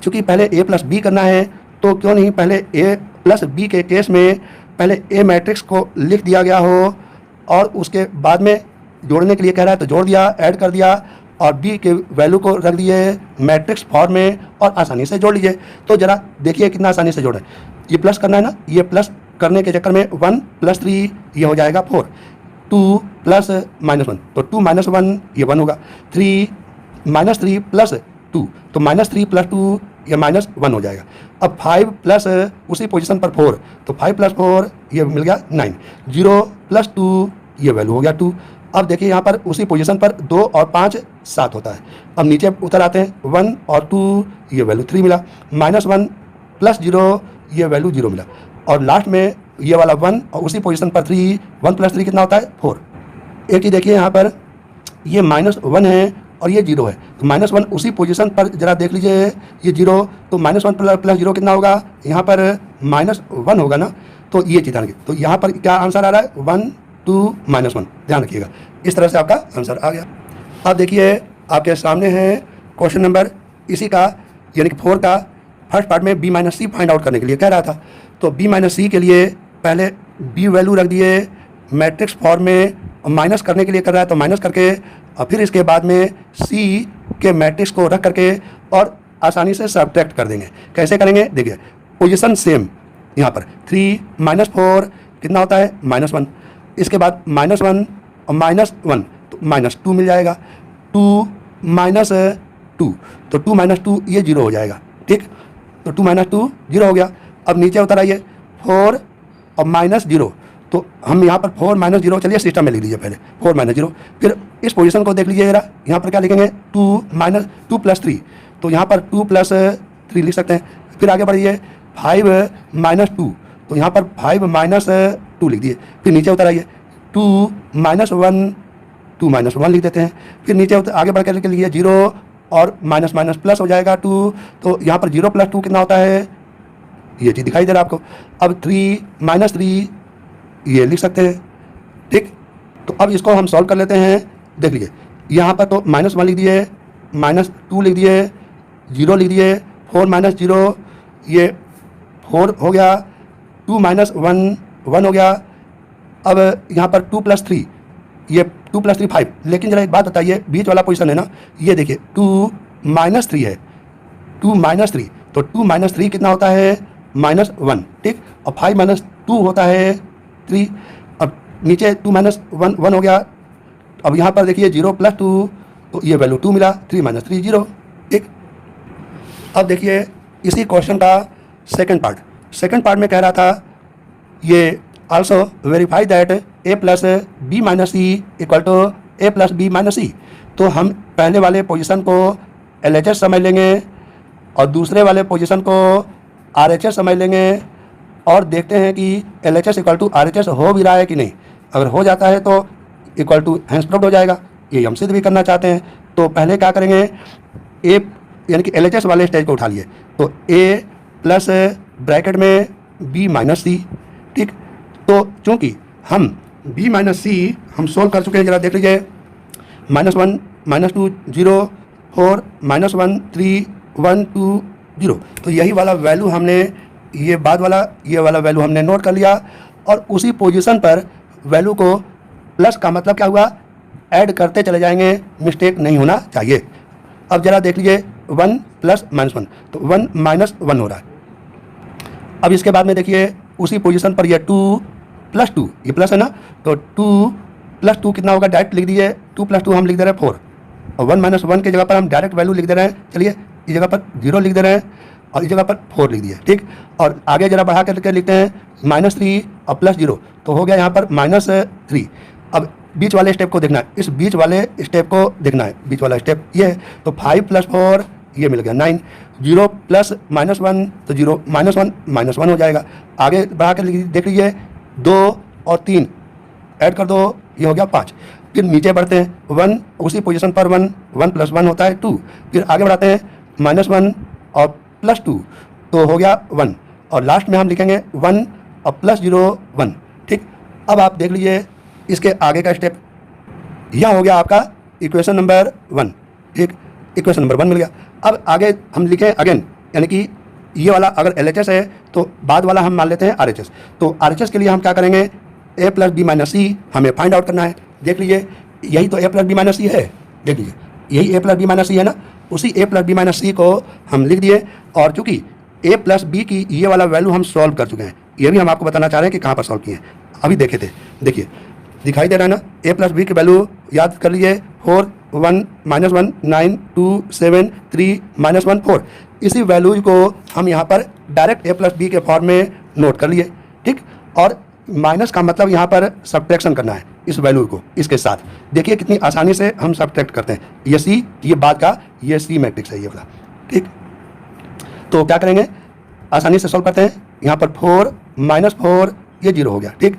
चूँकि पहले A + B करना है, तो क्यों नहीं पहले A + B के केस में पहले A मैट्रिक्स को लिख दिया गया हो, और उसके बाद में जोड़ने के लिए कह रहा है तो जोड़ दिया, ऐड कर दिया, और B के वैल्यू को रख दिए मैट्रिक्स फॉर्म में, और आसानी से जोड़ लीजिए। तो जरा देखिए कितना आसानी से जोड़े। ये प्लस करना है ना, ये प्लस करने के चक्कर में 1 + 3 ये हो जाएगा 4, 2 + -1, तो 2 - 1 ये 1 होगा, 3 - 3 + 2, तो -3 + 2 ये -1 हो जाएगा। अब 5 प्लस उसी पोजीशन पर 4, तो 5 + 4 ये मिल गया 9, 0 + 2 ये वैल्यू हो गया 2। अब देखिए यहाँ पर उसी पोजीशन पर 2 और 5 7 होता है। अब नीचे उतर आते हैं, 1 और 2 ये वैल्यू 3 मिला, -1 + 0 ये वैल्यू 0 मिला, और लास्ट में ये वाला 1 और उसी पोजीशन पर 3, 1 + 3 कितना होता है 4। एक चीज़ देखिए यहाँ पर ये -1 है और ये 0 है, तो -1 उसी पोजीशन पर जरा देख लीजिए, ये 0, तो -1 + 0 कितना होगा, यहाँ पर -1 होगा ना, तो ये चीज़ ध्यान रखिए। तो यहाँ पर क्या आंसर आ रहा है 1 2 -1, ध्यान रखिएगा। इस तरह से आपका आंसर आ गया। अब देखिए आपके सामने है क्वेश्चन नंबर इसी का, यानी कि 4 का फर्स्ट पार्ट में B - C फाइंड आउट करने के लिए कह रहा था। तो B - C के लिए पहले B वैल्यू रख दिए मैट्रिक्स फॉर्म में, माइनस करने के लिए कर रहा है तो माइनस करके, और फिर इसके बाद में C के मैट्रिक्स को रख करके और आसानी से सब्ट्रैक्ट कर देंगे। कैसे करेंगे देखिए, पोजीशन सेम यहाँ पर 3 - 4 कितना होता है -1, इसके बाद -1 और -1 तो -2 मिल जाएगा, 2 - 2 तो 2 - 2 ये 0 हो जाएगा। ठीक, तो 2 - 2 0 हो गया। अब नीचे उतर आइए, 4 और -0 तो हम यहाँ पर 4 माइनस 0, चलिए सिस्टम में लिख लीजिए पहले 4 माइनस 0। फिर इस पोजीशन को देख लीजिए जरा, यहाँ पर क्या लिखेंगे 2 प्लस 3, तो यहाँ पर 2 प्लस 3 लिख सकते हैं। फिर आगे बढ़िए 5 माइनस 2, तो यहाँ पर 5 माइनस 2 लिख दिए। फिर नीचे उतर आइए 2 माइनस 1, 2 माइनस 1 लिख देते हैं। फिर नीचे आगे बढ़ कर लिखिए 0 और माइनस माइनस प्लस हो जाएगा 2, तो यहाँ पर 0 प्लस 2 कितना होता है, ये चीज़ दिखाई दे रहा है आपको। अब 3 माइनस 3 ये लिख सकते हैं, ठीक। तो अब इसको हम सॉल्व कर लेते हैं। देख लीजिए यहाँ पर तो -1 लिख दिए, -2 लिख दिए, 0 लिख दिए, 4 माइनस 0 ये 4 हो गया, 2 माइनस 1 1 हो गया। अब यहाँ पर 2 प्लस 3, ये 2 प्लस 3 5। लेकिन जरा एक बात बताइए, बीच वाला पोजीशन है ना, ये देखिए 2 माइनस 3 है, 2 माइनस 3, तो 2 माइनस 3 कितना होता है -1, ठीक। और 5 माइनस 2 होता है 3। अब नीचे 2 माइनस 1 1 हो गया। अब यहाँ पर देखिए 0 प्लस 2, तो ये वैल्यू 2 मिला, 3 माइनस 3 0, ठीक। अब देखिए इसी क्वेश्चन का सेकंड पार्ट में कह रहा था ये also verify that a plus B minus C equal to A plus B minus C. तो हम पहले वाले पोजीशन को LHS समझ लेंगे और दूसरे वाले पोजीशन को RHS समझ लेंगे और देखते हैं कि LHS इक्वल टू RHS हो भी रहा है कि नहीं। अगर हो जाता है तो इक्वल टू हैंस प्रूव्ड हो जाएगा। ये हम सिद्ध भी करना चाहते हैं। तो पहले क्या करेंगे, ए यानी कि LHS वाले स्टेज को उठा लिए, तो a प्लस ब्रैकेट में b माइनस सी, ठीक। तो चूँकि हम b माइनस सी हम सोल्व कर चुके हैं, जरा देख लीजिए -1 -2 0 4 -1 3 1 2 0। तो यही वाला वैल्यू हमने ये वाला वैल्यू हमने नोट कर लिया और उसी पोजीशन पर वैल्यू को प्लस का मतलब क्या हुआ, ऐड करते चले जाएंगे, मिस्टेक नहीं होना चाहिए। अब जरा देख लीजिए 1 प्लस -1, तो 1 माइनस 1 हो रहा है। अब इसके बाद में देखिए उसी पोजीशन पर ये 2 प्लस 2, ये प्लस है ना, तो 2 प्लस 2 कितना होगा, डायरेक्ट लिख दीजिए 2 प्लस 2 हम लिख दे रहे हैं 4, और 1 माइनस 1 की जगह पर हम डायरेक्ट वैल्यू लिख दे रहे हैं। चलिए इस जगह पर 0 लिख दे रहे हैं और इस जगह पर 4 लिख दिए, ठीक। और आगे जरा बढ़ा करके लिखते हैं -3 और प्लस 0, तो हो गया यहाँ पर -3। अब बीच वाले स्टेप को देखना है, इस बीच वाले स्टेप को देखना है, बीच वाला स्टेप ये है, तो 5 प्लस 4 ये मिल गया 9, 0 प्लस -1 तो 0 -1 हो जाएगा। आगे बढ़ा कर देख लीजिए 2 और 3 ऐड कर दो, ये हो गया 5। फिर नीचे बढ़ते हैं 1, उसी पोजीशन पर 1 प्लस 1 होता है 2। फिर आगे बढ़ाते हैं -1 और प्लस 2, तो हो गया 1, और लास्ट में हम लिखेंगे 1 और प्लस 0 1, ठीक। अब आप देख लीजिए इसके आगे का स्टेप, यह हो गया आपका इक्वेशन नंबर 1, ठीक। इक्वेशन नंबर 1 मिल गया। अब आगे हम लिखें अगेन, यानी कि ये वाला अगर LHS है तो बाद वाला हम मान लेते हैं RHS। तो RHS के लिए हम क्या करेंगे, a प्लस बी माइनस सी हमें फाइंड आउट करना है। देख लीजिए यही तो a प्लस बी माइनस सी है, देख लीजिए यही a प्लस बी माइनस सी है ना, उसी a प्लस बी माइनस सी को हम लिख दिए। और चूंकि a प्लस बी की ये वाला वैल्यू हम सॉल्व कर चुके हैं, ये भी हम आपको बताना चाह रहे हैं कि कहाँ पर सॉल्व किए हैं, अभी देखे थे। देखिए दिखाई दे रहा है ना, a प्लस बी की वैल्यू याद कर लीजिए 4 1 -1 9 2 7 3 -1 4। इसी वैल्यू को हम यहाँ पर डायरेक्ट a प्लस बी के फॉर्म में नोट कर लिए, ठीक। और माइनस का मतलब यहाँ पर सब्ट्रैक्शन करना है इस वैल्यू को इसके साथ। देखिए कितनी आसानी से हम सब्ट्रैक्ट करते हैं। ये C, ये बाद का ये C मैट्रिक्स है ये वाला, ठीक। तो क्या करेंगे, आसानी से सॉल्व करते हैं। यहाँ पर 4 -4 ये 0 हो गया, ठीक।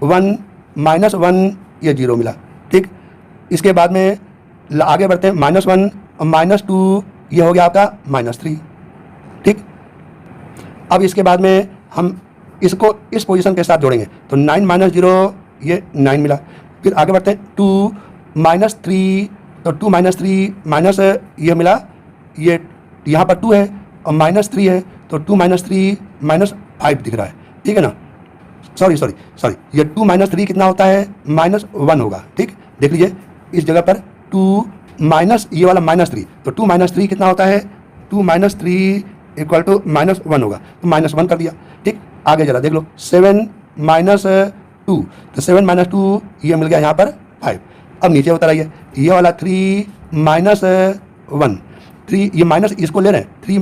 1 -1 ये 0 मिला, ठीक। इसके बाद में आगे बढ़ते हैं -1 और -2 ये हो गया आपका -3, ठीक। अब इसके बाद में हम इसको इस पोजीशन के साथ जोड़ेंगे, तो 9 - 0 ये 9 मिला। फिर आगे बढ़ते हैं 2 -3, तो 2 -3 माइनस ये मिला, ये यहाँ पर 2 है और -3 है, तो 2 -3 -5 दिख रहा है, ठीक है ना। सॉरी ये 2 -3 कितना होता है, -1 होगा, ठीक। देख लीजिए इस जगह पर 2 माइनस ये वाला -3, तो 2 -3 कितना होता है, 2 -3 इक्वल टू -1 होगा, तो -1 कर दिया, ठीक। आगे जरा देख लो 7 -2, तो 7 -2 ये मिल गया यहाँ पर 5। अब नीचे उतर आइए, ये वाला 3 -1, 3 ये माइनस इसको ले रहे हैं, 3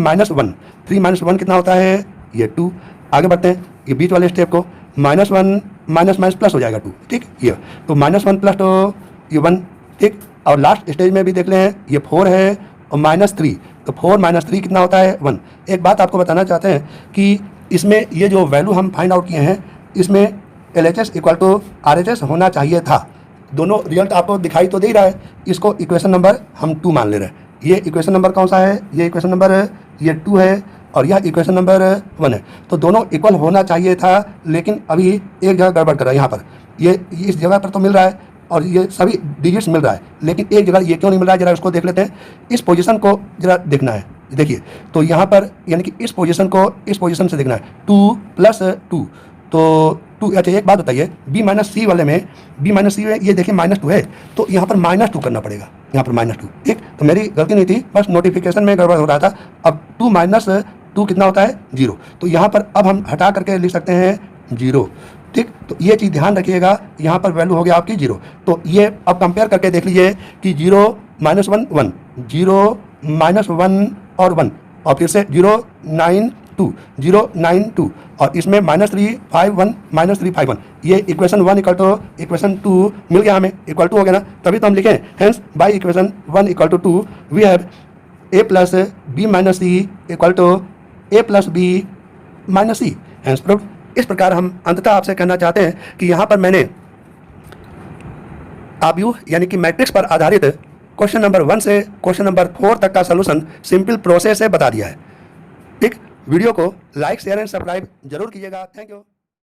-1 कितना होता है, ये 2। आगे बढ़ते हैं ये बीच वाले स्टेप को -1 माइनस माइनस प्लस हो जाएगा 2, ठीक। ये तो -1 प्लस तो ये 1, ठीक। और लास्ट स्टेज में भी देख लें ये 4 है और -3, तो 4 - 3 कितना होता है 1। एक बात आपको बताना चाहते हैं कि इसमें ये जो वैल्यू हम फाइंड आउट किए हैं इसमें LHS = RHS होना चाहिए था। दोनों रिजल्ट आपको दिखाई तो दे ही रहा है। इसको इक्वेशन नंबर हम 2 मान ले रहे हैं। ये इक्वेशन नंबर कौन सा है, ये इक्वेशन नंबर ये 2 है और यह इक्वेशन नंबर 1 है। तो दोनों इक्वल होना चाहिए था, लेकिन अभी एक जगह गड़बड़ कर रहा है। यहाँ पर ये इस जगह पर तो मिल रहा है और ये सभी डिजिट्स मिल रहा है, लेकिन एक जगह ये क्यों नहीं मिल रहा है, जरा उसको देख लेते हैं। इस पोजीशन को जरा देखना है, देखिए। तो यहाँ पर यानी कि इस पोजीशन को इस पोजीशन से देखना है, 2 + 2 तो 2। अच्छा एक बात बताइए, B - C वाले में B - C में ये देखिए -2 है, तो यहाँ पर -2 करना पड़ेगा, यहाँ पर -2, ठीक। तो मेरी गलती नहीं थी, बस नोटिफिकेशन में गड़बड़ हो रहा था। अब 2 - 2 कितना होता है 0, तो यहाँ पर अब हम हटा करके लिख सकते हैं 0, ठीक। तो ये चीज़ ध्यान रखिएगा, यहाँ पर वैल्यू हो गया आपकी 0। तो ये अब कंपेयर करके देख लीजिए कि 0 - 1 1, 0 - 1 और 1, और फिर से 0 9 2 0 9 2, और इसमें -3 5 1 -3 5 1। ये इक्वेशन 1 = इक्वेशन 2 मिल गया हमें, = हो गया ना, तभी तो हम लिखें hence by equation 1 = 2 we have A + B - C = A + B - C, hence proved. इस प्रकार हम अंततः आपसे कहना चाहते हैं कि यहाँ पर मैंने आव्यूह यानी कि मैट्रिक्स पर आधारित क्वेश्चन नंबर 1 से क्वेश्चन नंबर 4 तक का सलूशन सिंपल प्रोसेस से बता दिया है, ठीक। वीडियो को लाइक शेयर एंड सब्सक्राइब जरूर कीजिएगा। Thank you.